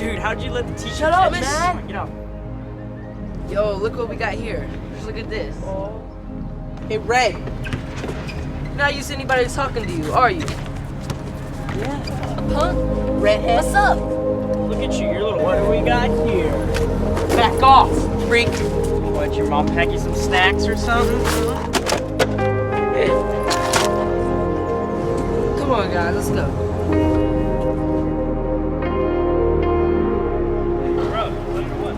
Dude, how'd you let the teacher Shut up, catch man! us? Get out. Yo, look what we got here. Just look at this. Oh. Hey, Red. You're not used to anybody talking to you, are you? Yeah. A punk? Redhead? What's up? Look at you, your little. What do we got here? Back off, freak. What, your mom pack you some snacks or something? Come on, guys, let's go. Bro, what or what?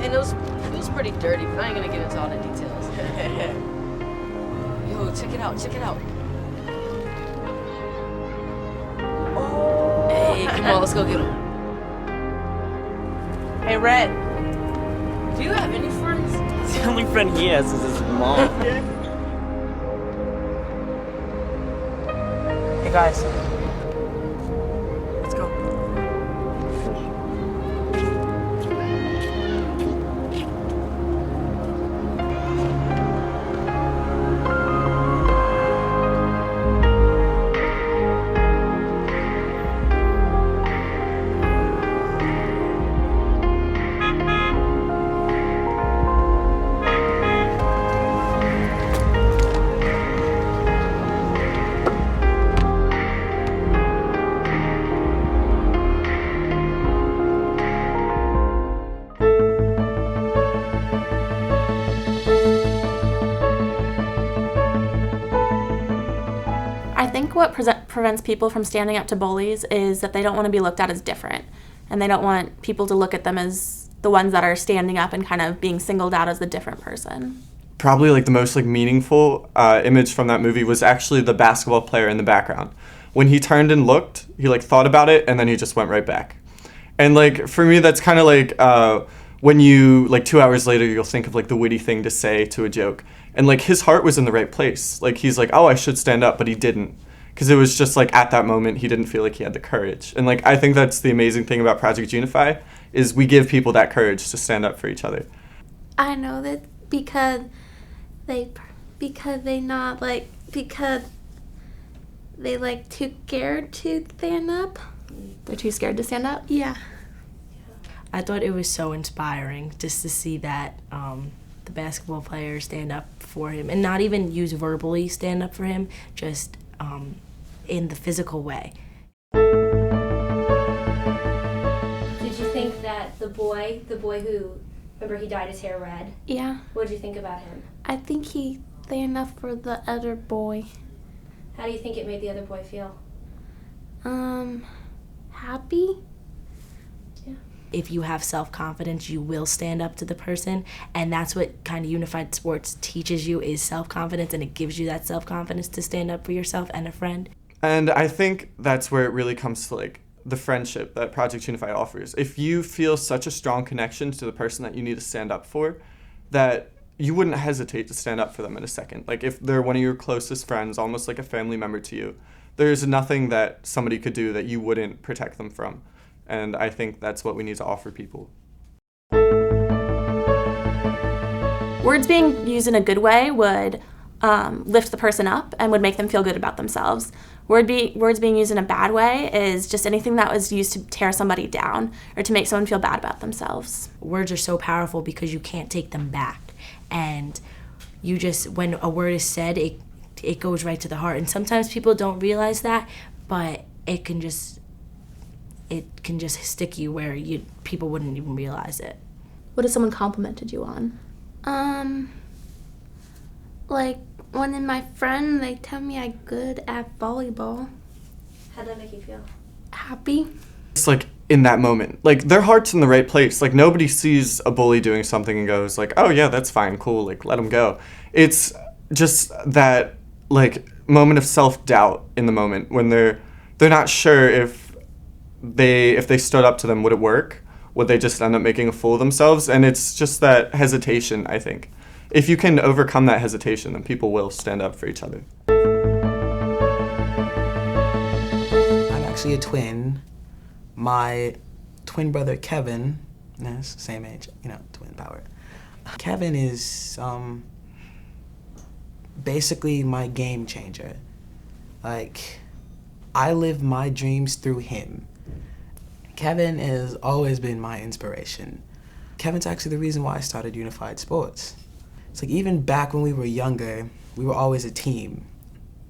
And it was pretty dirty, but I ain't gonna get into all the details. Yo, check it out, check it out. Oh. Hey, come on, let's go get him. Hey, Red. Do you have any friends? The only friend he has is his mom. Hey, guys. Let's go. I think what prevents people from standing up to bullies is that they don't want to be looked at as different, and they don't want people to look at them as the ones that are standing up and kind of being singled out as the different person. Probably like the most like meaningful image from that movie was actually the basketball player in the background. When he turned and looked, he like thought about it and then he just went right back. And like for me, that's kind of like when you like 2 hours later, you'll think of like the witty thing to say to a joke. And like his heart was in the right place. Like he's like, oh, I should stand up, but he didn't. Because it was just like at that moment, he didn't feel like he had the courage. And like I think that's the amazing thing about Project Unify is we give people that courage to stand up for each other. I know that because they like too scared to stand up. They're too scared to stand up? Yeah. I thought it was so inspiring just to see that the basketball player stand up for him and not even use verbally stand up for him, just in the physical way. Did you think that the boy who, remember he dyed his hair red? Yeah. What did you think about him? I think he stand up for the other boy. How do you think it made the other boy feel? Happy? If you have self-confidence, you will stand up to the person, and that's what kind of unified sports teaches you is self-confidence, and it gives you that self-confidence to stand up for yourself and a friend. And I think that's where it really comes to like the friendship that Project Unify offers. If you feel such a strong connection to the person that you need to stand up for, that you wouldn't hesitate to stand up for them in a second. Like if they're one of your closest friends, almost like a family member to you, there's nothing that somebody could do that you wouldn't protect them from. And I think that's what we need to offer people. Words being used in a good way would lift the person up and would make them feel good about themselves. Words being used in a bad way is just anything that was used to tear somebody down or to make someone feel bad about themselves. Words are so powerful because you can't take them back. And you just, when a word is said, it goes right to the heart. And sometimes people don't realize that, but it can just stick you where people wouldn't even realize it. What if someone complimented you on? Like one of my friends, they tell me I'm good at volleyball. How'd that make you feel? Happy. It's like in that moment, like their heart's in the right place. Like nobody sees a bully doing something and goes like, oh yeah, that's fine, cool, like let him go. It's just that like moment of self-doubt in the moment when they're not sure if they stood up to them, would it work? Would they just end up making a fool of themselves? And it's just that hesitation, I think. If you can overcome that hesitation, then people will stand up for each other. I'm actually a twin. My twin brother Kevin, yes, same age, twin power. Kevin is basically my game changer. Like, I live my dreams through him. Kevin has always been my inspiration. Kevin's actually the reason why I started Unified Sports. It's like, even back when we were younger, we were always a team.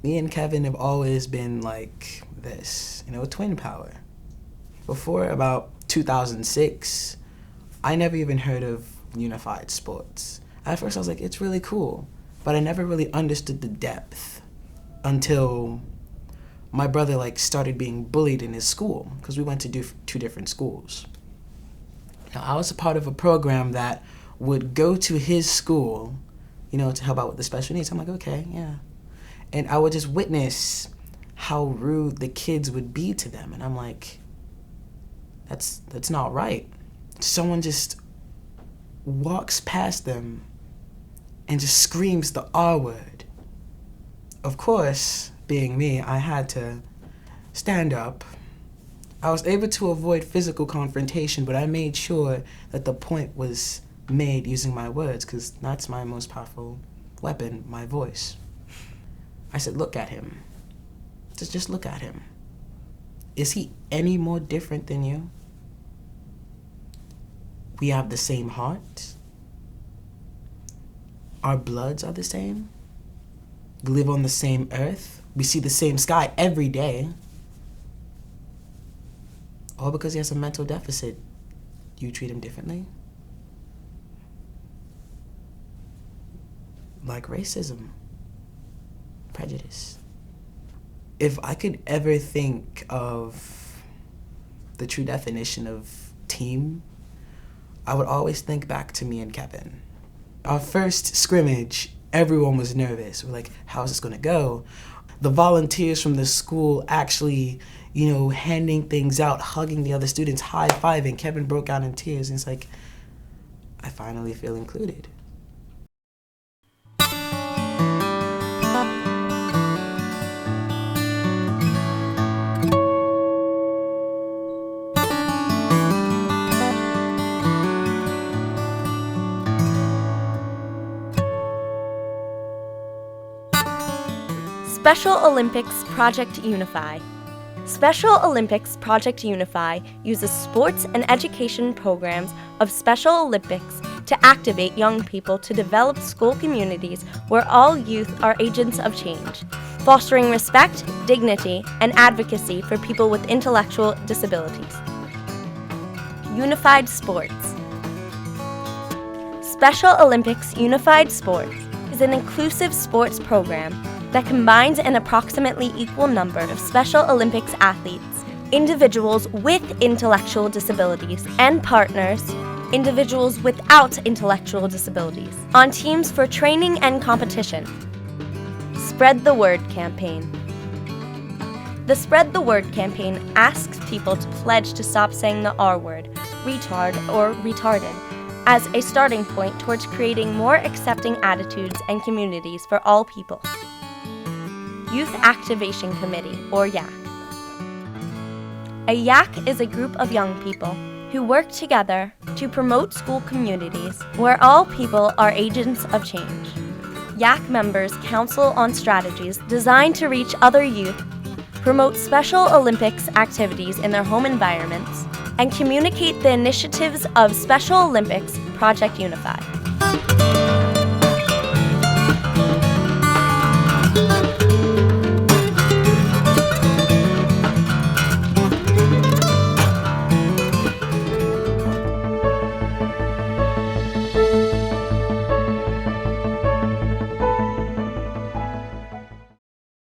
Me and Kevin have always been like this, twin power. Before about 2006, I never even heard of Unified Sports. At first I was like, it's really cool, but I never really understood the depth until my brother started being bullied in his school, because we went to two different schools. Now, I was a part of a program that would go to his school, to help out with the special needs. I'm like, okay, yeah. And I would just witness how rude the kids would be to them. And I'm like, that's not right. Someone just walks past them and just screams the R word. Of course, being me, I had to stand up. I was able to avoid physical confrontation, but I made sure that the point was made using my words, because that's my most powerful weapon, my voice. I said, look at him. Just look at him. Is he any more different than you? We have the same heart. Our bloods are the same. We live on the same earth. We see the same sky every day. All because he has a mental deficit, you treat him differently? Like racism, prejudice. If I could ever think of the true definition of team, I would always think back to me and Kevin. Our first scrimmage, everyone was nervous. We're like, how's this gonna go? The volunteers from the school actually, handing things out, hugging the other students, high-fiving. Kevin broke out in tears, and it's like, I finally feel included. Special Olympics Project Unify. Special Olympics Project Unify uses sports and education programs of Special Olympics to activate young people to develop school communities where all youth are agents of change, fostering respect, dignity, and advocacy for people with intellectual disabilities. Unified Sports. Special Olympics Unified Sports is an inclusive sports program that combines an approximately equal number of Special Olympics athletes, individuals with intellectual disabilities, and partners, individuals without intellectual disabilities, on teams for training and competition. Spread the Word campaign. The Spread the Word campaign asks people to pledge to stop saying the R word, retard, or retarded, as a starting point towards creating more accepting attitudes and communities for all people. Youth Activation Committee, or YAC. A YAC is a group of young people who work together to promote school communities where all people are agents of change. YAC members counsel on strategies designed to reach other youth, promote Special Olympics activities in their home environments, and communicate the initiatives of Special Olympics Project Unify.